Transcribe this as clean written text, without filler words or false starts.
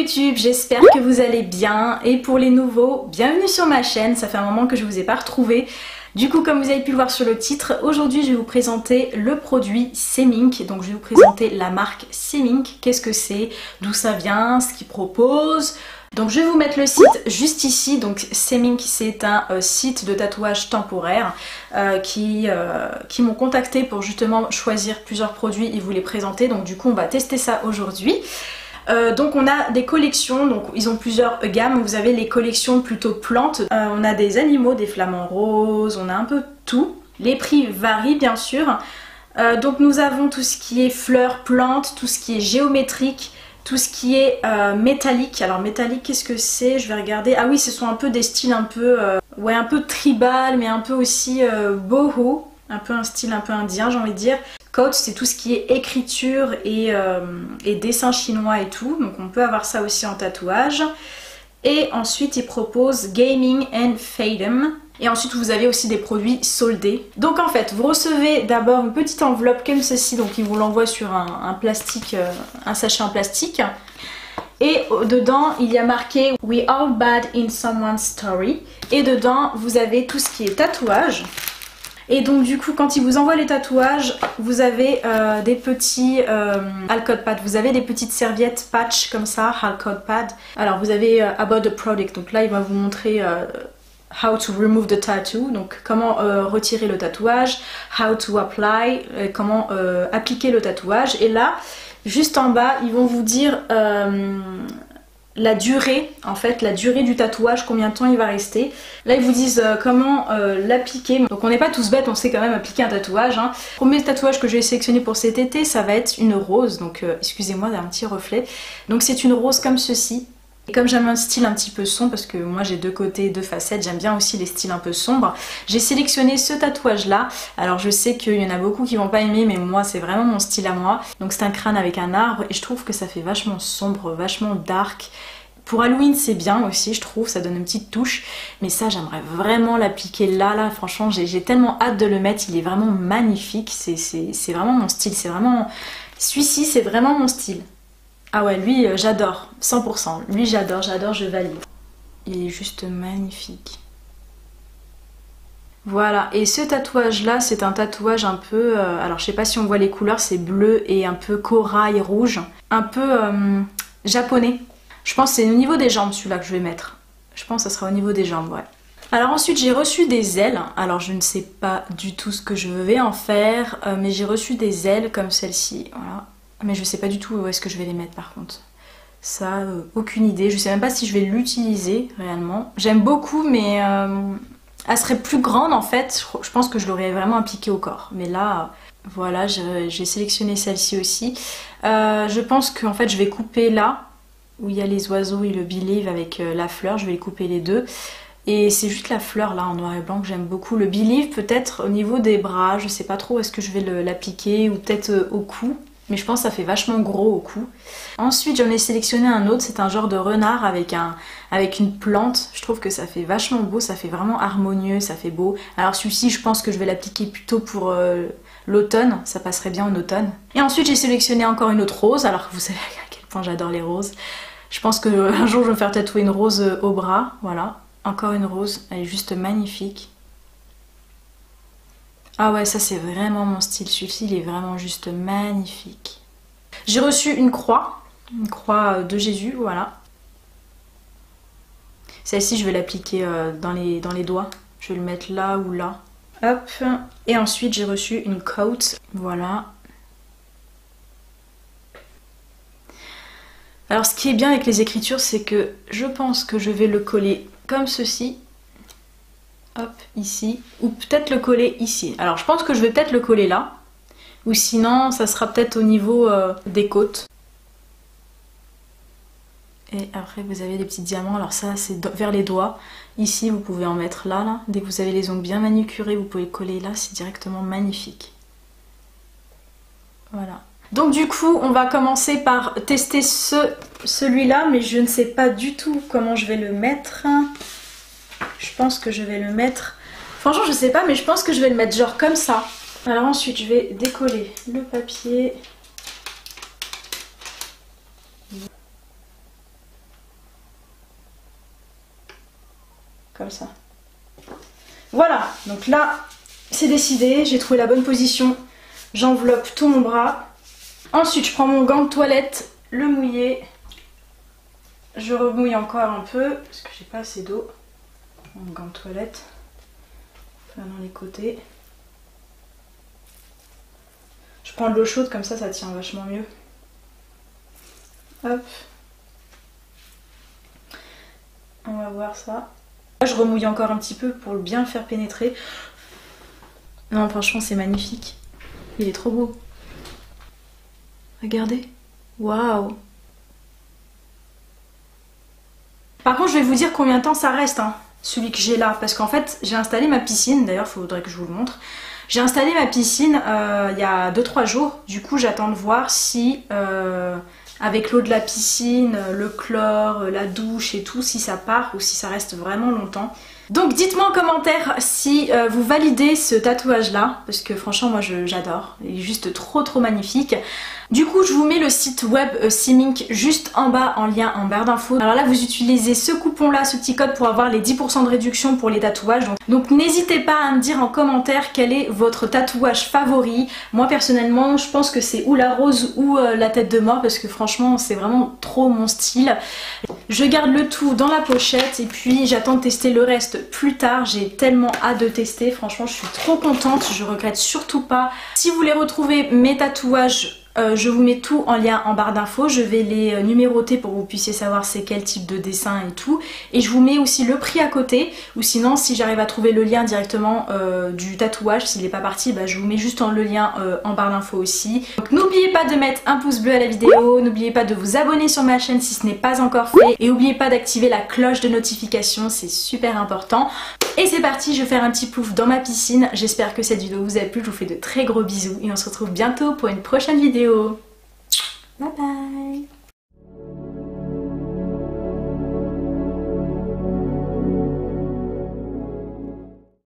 YouTube, j'espère que vous allez bien et pour les nouveaux, bienvenue sur ma chaîne, ça fait un moment que je vous ai pas retrouvé. Du coup, comme vous avez pu le voir sur le titre, aujourd'hui je vais vous présenter le produit Semink. Donc je vais vous présenter la marque Semink, qu'est-ce que c'est, d'où ça vient, ce qu'ils proposent. Donc je vais vous mettre le site juste ici. Donc Semink, c'est un site de tatouage temporaire qui m'ont contacté pour justement choisir plusieurs produits et vous les présenter. Donc du coup on va tester ça aujourd'hui. Donc on a des collections, donc ils ont plusieurs gammes. Vous avez les collections plutôt plantes, on a des animaux, des flamants roses, on a un peu tout. Les prix varient bien sûr. Donc nous avons tout ce qui est fleurs, plantes, tout ce qui est géométrique, tout ce qui est métallique. Alors métallique, qu'est-ce que c'est? Je vais regarder. Ah oui, ce sont un peu des styles un peu ouais, un peu tribal, mais un peu aussi boho, un peu un style un peu indien, j'ai envie de dire. Codes, c'est tout ce qui est écriture et dessin chinois et tout, donc on peut avoir ça aussi en tatouage. Et ensuite ils proposent Gaming and Fadem. Et ensuite vous avez aussi des produits soldés. Donc en fait vous recevez d'abord une petite enveloppe comme ceci, donc ils vous l'envoient sur un plastique, un sachet en plastique. Et dedans il y a marqué We all bad in someone's story. Et dedans vous avez tout ce qui est tatouage. Et donc du coup quand ils vous envoient les tatouages, vous avez des petits Alcode pad, vous avez des petites serviettes patch comme ça, Alcode pad. Alors vous avez About the Product, donc là il va vous montrer How to remove the tattoo, donc comment retirer le tatouage, How to apply, comment appliquer le tatouage. Et là, juste en bas, ils vont vous dire la durée, en fait, la durée du tatouage, combien de temps il va rester. Là, ils vous disent comment l'appliquer. Donc on n'est pas tous bêtes, on sait quand même appliquer un tatouage. Hein. Le premier tatouage que j'ai sélectionné pour cet été, ça va être une rose. Donc excusez-moi, il y a un petit reflet. Donc c'est une rose comme ceci. Et comme j'aime un style un petit peu sombre, parce que moi j'ai deux côtés, deux facettes, j'aime bien aussi les styles un peu sombres, j'ai sélectionné ce tatouage là. Alors je sais qu'il y en a beaucoup qui vont pas aimer, mais moi c'est vraiment mon style à moi. Donc c'est un crâne avec un arbre et je trouve que ça fait vachement sombre, vachement dark. Pour Halloween c'est bien aussi, je trouve, ça donne une petite touche. Mais ça j'aimerais vraiment l'appliquer là, franchement j'ai tellement hâte de le mettre, il est vraiment magnifique, c'est vraiment mon style, c'est vraiment... Celui-ci c'est vraiment mon style. Ah ouais, lui j'adore, 100%. Lui j'adore, je valide. Il est juste magnifique. Voilà, et ce tatouage là, c'est un tatouage un peu... alors je sais pas si on voit les couleurs, c'est bleu et un peu corail rouge. Un peu japonais. Je pense que c'est au niveau des jambes celui-là que je vais mettre. Je pense que ça sera au niveau des jambes, ouais. Alors ensuite j'ai reçu des ailes. Alors je ne sais pas du tout ce que je vais en faire, mais j'ai reçu des ailes comme celle-ci, voilà. Mais je sais pas du tout où est-ce que je vais les mettre par contre. Ça, aucune idée. Je sais même pas si je vais l'utiliser réellement. J'aime beaucoup mais elle serait plus grande en fait. Je pense que je l'aurais vraiment appliquée au corps. Mais là, voilà, j'ai sélectionné celle-ci aussi. Je pense qu'en fait je vais couper là, où il y a les oiseaux et le believe avec la fleur. Je vais les couper les deux. Et c'est juste la fleur là en noir et blanc que j'aime beaucoup. Le believe peut-être au niveau des bras. Je sais pas trop où est-ce que je vais l'appliquer ou peut-être au cou. Mais je pense que ça fait vachement gros au cou. Ensuite j'en ai sélectionné un autre, c'est un genre de renard avec une plante. Je trouve que ça fait vachement beau, ça fait vraiment harmonieux, ça fait beau. Alors celui-ci je pense que je vais l'appliquer plutôt pour l'automne, ça passerait bien en automne. Et ensuite j'ai sélectionné encore une autre rose, alors que vous savez à quel point j'adore les roses. Je pense qu'un jour je vais me faire tatouer une rose au bras, voilà. Encore une rose, elle est juste magnifique. Ah ouais, ça c'est vraiment mon style, celui-ci il est vraiment juste magnifique. J'ai reçu une croix de Jésus, voilà. Celle-ci je vais l'appliquer dans les doigts, je vais le mettre là ou là. Hop, et ensuite j'ai reçu une coat, voilà. Alors ce qui est bien avec les écritures, c'est que je pense que je vais le coller comme ceci. Hop, ici, ou peut-être le coller ici. Alors je pense que je vais peut-être le coller là, ou sinon ça sera peut-être au niveau des côtes. Et après vous avez des petits diamants, alors ça c'est vers les doigts. Ici vous pouvez en mettre là. Dès que vous avez les ongles bien manucurés, vous pouvez coller là, c'est directement magnifique. Voilà. Donc du coup on va commencer par tester celui-là, mais je ne sais pas du tout comment je vais le mettre. Je pense que je vais le mettre... Franchement je sais pas, mais je pense que je vais le mettre genre comme ça. Alors ensuite je vais décoller le papier. comme ça. Voilà, donc là c'est décidé, j'ai trouvé la bonne position, j'enveloppe tout mon bras. Ensuite je prends mon gant de toilette, le mouiller, je remouille encore un peu parce que j'ai pas assez d'eau. Mon gant de toilette, faire dans les côtés. Je prends de l'eau chaude comme ça tient vachement mieux. Hop. On va voir ça. Là, je remouille encore un petit peu pour bien le faire pénétrer. Non, franchement, c'est magnifique. Il est trop beau. Regardez. Waouh. Par contre, je vais vous dire combien de temps ça reste, hein, celui que j'ai là. Parce qu'en fait, j'ai installé ma piscine. D'ailleurs, il faudrait que je vous le montre. J'ai installé ma piscine il y a 2-3 jours. Du coup, j'attends de voir si... avec l'eau de la piscine, le chlore, la douche et tout, si ça part ou si ça reste vraiment longtemps. Donc dites-moi en commentaire si vous validez ce tatouage là, parce que franchement moi j'adore, il est juste trop magnifique. Du coup je vous mets le site web Seemink juste en bas en lien en barre d'infos. Alors là vous utilisez ce coupon là, ce petit code pour avoir les 10% de réduction pour les tatouages. Donc n'hésitez pas à me dire en commentaire quel est votre tatouage favori. Moi personnellement je pense que c'est ou la rose ou la tête de mort parce que franchement c'est vraiment trop mon style. Je garde le tout dans la pochette et puis j'attends de tester le reste plus tard. J'ai tellement hâte de tester, franchement je suis trop contente, je regrette surtout pas. Si vous voulez retrouver mes tatouages, je vous mets tout en lien en barre d'infos, je vais les numéroter pour que vous puissiez savoir c'est quel type de dessin et tout. Et je vous mets aussi le prix à côté, ou sinon si j'arrive à trouver le lien directement du tatouage, s'il n'est pas parti, bah, je vous mets juste le lien en barre d'infos aussi. Donc n'oubliez pas de mettre un pouce bleu à la vidéo, n'oubliez pas de vous abonner sur ma chaîne si ce n'est pas encore fait, et n'oubliez pas d'activer la cloche de notification, c'est super important. Et c'est parti, je vais faire un petit plouf dans ma piscine. J'espère que cette vidéo vous a plu, je vous fais de très gros bisous et on se retrouve bientôt pour une prochaine vidéo. Bye bye.